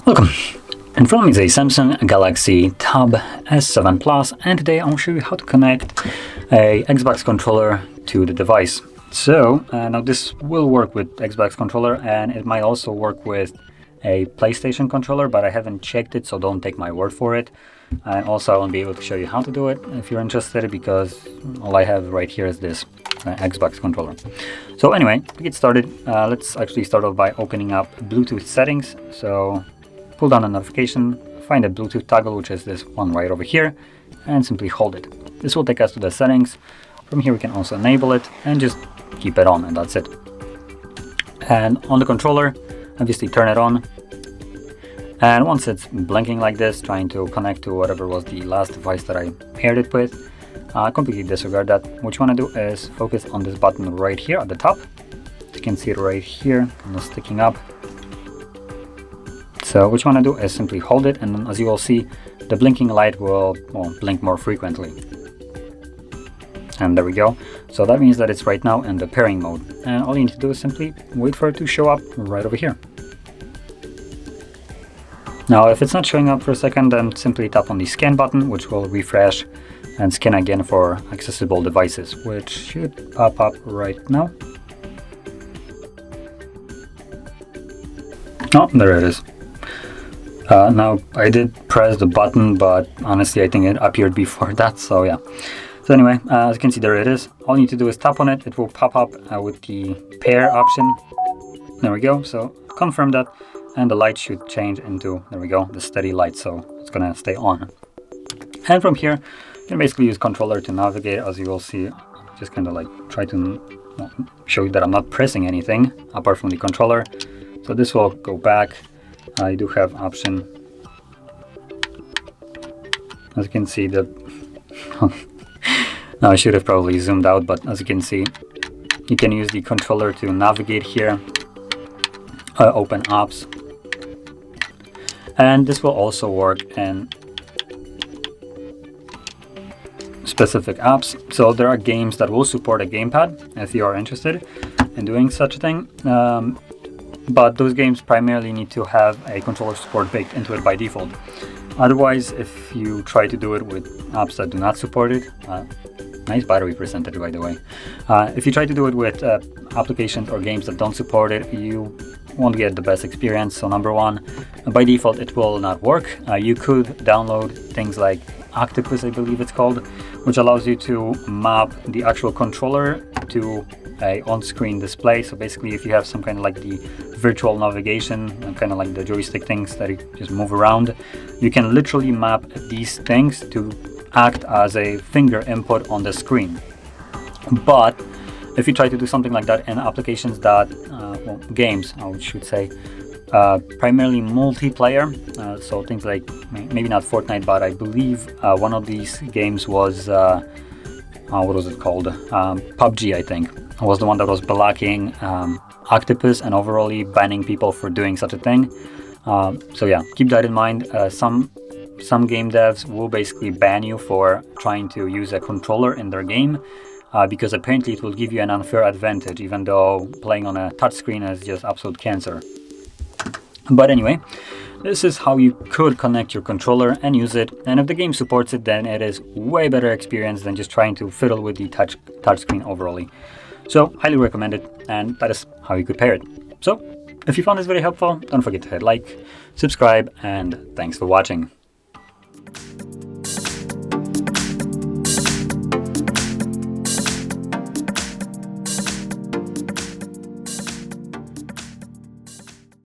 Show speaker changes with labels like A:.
A: Welcome! In front of me is a Samsung Galaxy Tab S7 Plus, and today I will show you how to connect a Xbox controller to the device. So now this will work with Xbox controller, and it might also work with a PlayStation controller, but I haven't checked it, so don't take my word for it. And also I won't be able to show you how to do it if you're interested, because all I have right here is this Xbox controller. So anyway, to get started, let's actually start off by opening up Bluetooth settings. So pull down a notification, find a Bluetooth toggle, which is this one right over here, and simply hold it. This will take us to the settings. From here we can also enable it and just keep it on, and that's it. And on the controller, obviously turn it on. And once it's blinking like this, trying to connect to whatever was the last device that I paired it with, completely disregard that. What you want to do is focus on this button right here at the top. You can see it right here, kind of sticking up. So what you want to do is simply hold it, and then as you will see, the blinking light will blink more frequently. And there we go. So that means that it's right now in the pairing mode. And all you need to do is simply wait for it to show up right over here. Now, if it's not showing up for a second, then simply tap on the scan button, which will refresh and scan again for accessible devices, which should pop up right now. Oh, there it is. Now, I did press the button, but honestly, I think it appeared before that, so yeah. So anyway, as you can see, there it is. All you need to do is tap on it. It will pop up with the pair option. There we go. So confirm that, and the light should change into, there we go, the steady light. So it's gonna stay on. And from here, you can basically use controller to navigate. As you will see, just kind of like try to show you that I'm not pressing anything apart from the controller. So this will go back. I do have option. As you can see, the now I should have probably zoomed out, but as you can see, you can use the controller to navigate here, open apps, and this will also work in specific apps. So there are games that will support a gamepad if you are interested in doing such a thing, but those games primarily need to have a controller support baked into it by default. Otherwise, if you try to do it with apps that do not support it, nice battery percentage, by the way. If you try to do it with applications or games that don't support it, you won't get the best experience. So number one, by default, it will not work. You could download things like Octopus, I believe it's called, which allows you to map the actual controller to a on-screen display. So basically, if you have some kind of like the virtual navigation, kind of like the joystick things that you just move around, you can literally map these things to act as a finger input on the screen. But if you try to do something like that in applications that, games, I should say, primarily multiplayer, so things like, maybe not Fortnite, but I believe one of these games was, what was it called? PUBG, I think, was the one that was blocking Octopus and overall banning people for doing such a thing. So yeah, keep that in mind. Some game devs will basically ban you for trying to use a controller in their game, because apparently it will give you an unfair advantage, even though playing on a touchscreen is just absolute cancer. But anyway, this is how you could connect your controller and use it, and if the game supports it, then it is way better experience than just trying to fiddle with the touchscreen overall. So highly recommend it, and that is how you could pair it. So if you found this very helpful, don't forget to hit like, subscribe, and thanks for watching.